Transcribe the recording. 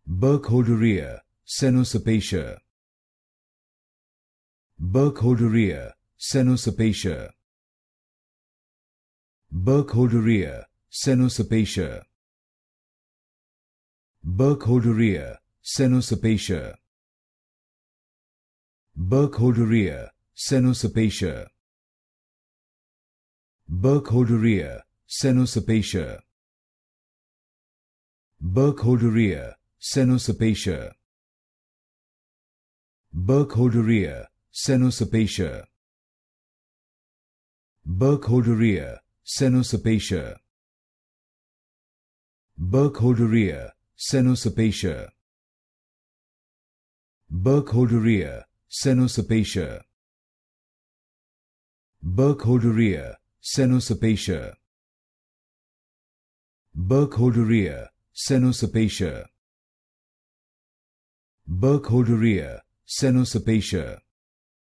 Burkholderia Cenocepacia. Burkholderia Cenocepacia. Burkholderia Cenocepacia. Burkholderia Cenocepacia. Burkholderia Cenocepacia. Burkholderia Cenocepacia. Burkholderia Cenocepacia. Burkholderia Cenocepacia. Burkholderia Cenocepacia. Burkholderia Cenocepacia. Burkholderia Cenocepacia. Burkholderia Cenocepacia. Burkholderia Cenocepacia. Burkholderia Cenocepacia.